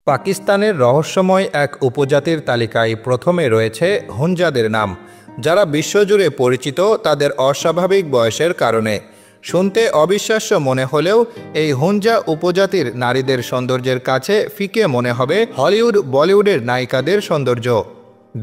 পাকিস্তানের রহস্যময় এক উপজাতির তালিকায় প্রথমে রয়েছে হুঞ্জাদের নাম, যারা বিশ্বজুড়ে পরিচিত তাদের অস্বাভাবিক বয়সের কারণে। শুনতে অবিশ্বাস্য মনে হলেও এই হুঞ্জা উপজাতির নারীদের সৌন্দর্যের কাছে ফিকে মনে হবে হলিউড বলিউডের নায়িকাদের সৌন্দর্য।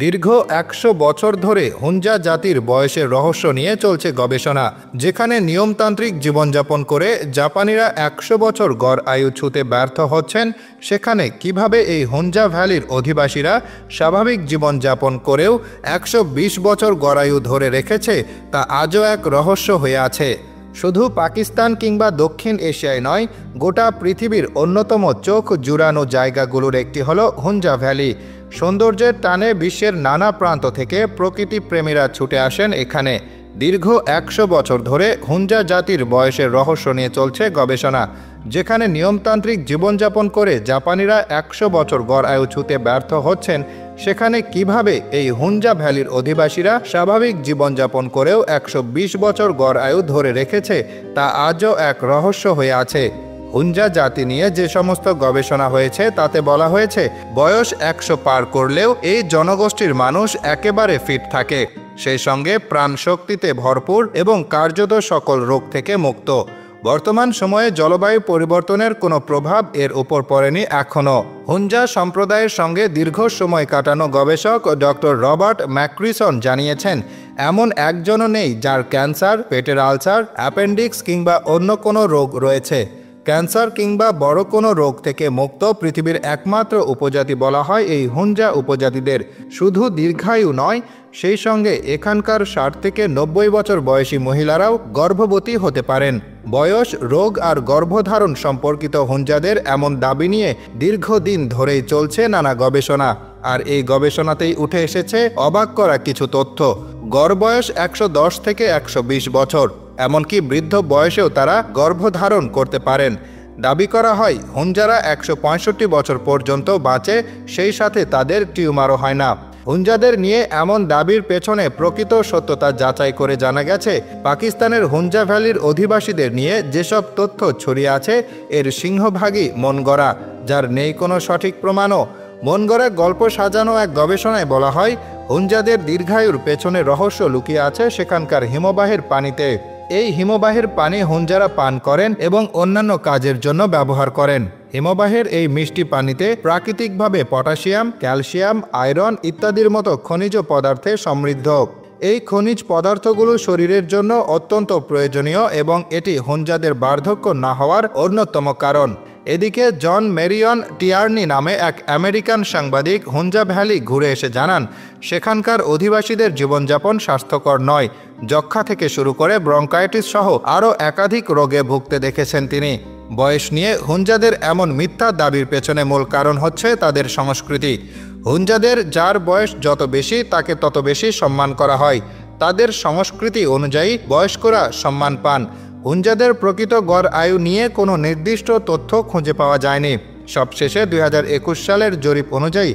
দীর্ঘ ১০০ বছর ধরে হুঞ্জা জাতির বয়সের রহস্য নিয়ে চলছে গবেষণা। যেখানে নিয়মতান্ত্রিক জীবনযাপন করে জাপানিরা ১০০ বছর গড় আয়ু ছুঁতে ব্যর্থ হচ্ছেন, সেখানে কিভাবে এই হুঞ্জা ভ্যালির অধিবাসীরা স্বাভাবিক জীবনযাপন করেও ১২০ বছর গড়ায়ু ধরে রেখেছে তা আজও এক রহস্য হয়ে আছে। শুধু পাকিস্তান কিংবা দক্ষিণ এশিয়ায় নয়, গোটা পৃথিবীর অন্যতম চোখ জুড়ানো জায়গাগুলোর একটি হলো হুঞ্জা ভ্যালি। সৌন্দর্যের টানে বিশ্বের নানা প্রান্ত থেকে প্রকৃতিপ্রেমীরা ছুটে আসেন এখানে। দীর্ঘ ১০০ বছর ধরে হুঞ্জা জাতির বয়সের রহস্য নিয়ে চলছে গবেষণা। যেখানে নিয়মতান্ত্রিক জীবনযাপন করে জাপানিরা ১০০ বছর গড় আয়ু ছুঁতে ব্যর্থ হচ্ছেন, সেখানে কিভাবে এই হুঞ্জা ভ্যালির অধিবাসীরা স্বাভাবিক জীবনযাপন করেও ১২০ বছর গড় আয়ু ধরে রেখেছে তা আজও এক রহস্য হয়ে আছে। হুঞ্জা জাতি নিয়ে যে সমস্ত গবেষণা হয়েছে তাতে বলা হয়েছে বয়স ১০০ পার করলেও এই জনগোষ্ঠীর মানুষ একেবারে ফিট থাকে, সেই সঙ্গে প্রাণ শক্তিতে ভরপুর এবং কার্যত সকল রোগ থেকে মুক্ত। বর্তমান সময়ে জলবায়ু পরিবর্তনের কোনো প্রভাব এর উপর পড়েনি এখনও। হুঞ্জা সম্প্রদায়ের সঙ্গে দীর্ঘ সময় কাটানো গবেষক ডক্টর রবার্ট ম্যাক্রিসন জানিয়েছেন, এমন একজনও নেই যার ক্যান্সার, পেটের আলসার, অ্যাপেন্ডিক্স কিংবা অন্য কোনো রোগ রয়েছে। ক্যান্সার কিংবা বড় কোনো রোগ থেকে মুক্ত পৃথিবীর একমাত্র উপজাতি বলা হয় এই হুঞ্জা উপজাতিদের। শুধু দীর্ঘায়ু নয়, সেই সঙ্গে এখানকার ৬০ থেকে ৯০ বছর বয়সী মহিলারাও গর্ভবতী হতে পারেন। বয়স, রোগ আর গর্ভধারণ সম্পর্কিত হুঞ্জাদের এমন দাবি নিয়ে দীর্ঘদিন ধরেই চলছে নানা গবেষণা। আর এই গবেষণাতেই উঠে এসেছে অবাক করা কিছু তথ্য। গড় বয়স ১১০ থেকে ১২০ বছর, এমনকি বৃদ্ধ বয়সেও তারা গর্ভধারণ করতে পারেন। দাবি করা হয় হুঞ্জারা ১৬৫ বছর পর্যন্ত বাঁচে, সেই সাথে তাদের টিউমারও হয় না। হুঞ্জাদের নিয়ে এমন দাবির পেছনে প্রকৃত সত্যতা যাচাই করে জানা গেছে, পাকিস্তানের হুঞ্জা ভ্যালির অধিবাসীদের নিয়ে যেসব তথ্য ছড়িয়ে আছে এর সিংহভাগই মন গড়া, যার নেই কোনো সঠিক প্রমাণও। মন গড়া গল্প সাজানো এক গবেষণায় বলা হয় হুঞ্জাদের দীর্ঘায়ুর পেছনে রহস্য লুকিয়ে আছে সেখানকার হিমবাহের পানিতে। এই হিমবাহের পানি হুঞ্জারা পান করেন এবং অন্যান্য কাজের জন্য ব্যবহার করেন। হিমবাহের এই মিষ্টি পানিতে প্রাকৃতিকভাবে পটাশিয়াম, ক্যালসিয়াম, আয়রন ইত্যাদির মতো খনিজ পদার্থে সমৃদ্ধ। এই খনিজ পদার্থগুলো শরীরের জন্য অত্যন্ত প্রয়োজনীয় এবং এটি হুঞ্জাদের বার্ধক্য না হওয়ার অন্যতম কারণ। এদিকে জন মেরিয়ন টিয়ার্নি নামে এক আমেরিকান সাংবাদিক হুঞ্জা ভ্যালি ঘুরে এসে জানান, সেখানকার অধিবাসীদের জীবনযাপন স্বাস্থ্যকর নয়। যক্ষ্মা থেকে শুরু করে ব্রঙ্কাইটিস সহ আরও একাধিক রোগে ভুগতে দেখেছেন তিনি। বয়স নিয়ে হুঞ্জাদের এমন মিথ্যা দাবির পেছনে মূল কারণ হচ্ছে তাদের সংস্কৃতি। হুঞ্জাদের যার বয়স যত বেশি তাকে তত বেশি সম্মান করা হয়। তাদের সংস্কৃতি অনুযায়ী বয়স্করা সম্মান পান। হুঞ্জাদের প্রকৃত গড় আয়ু নিয়ে কোনো নির্দিষ্ট তথ্য খুঁজে পাওয়া যায়নি। সবশেষে ২০২১ সালের জরিপ অনুযায়ী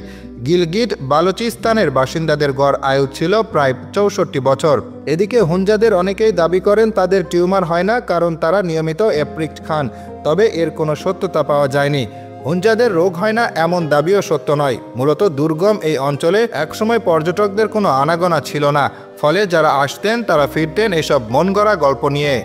গিলগিট বালুচিস্তানের বাসিন্দাদের গড় আয়ু ছিল প্রায় ৬৪ বছর। এদিকে হুঞ্জাদের অনেকেই দাবি করেন তাদের টিউমার হয় না কারণ তারা নিয়মিত এপ্রিক্ট খান, তবে এর কোনো সত্যতা পাওয়া যায়নি। হুঞ্জাদের রোগ হয় না এমন দাবিও সত্য নয়। মূলত দুর্গম এই অঞ্চলে একসময় পর্যটকদের কোনো আনাগোনা ছিল না, ফলে যারা আসতেন তারা ফিরতেন এসব মন গড়া গল্প নিয়ে।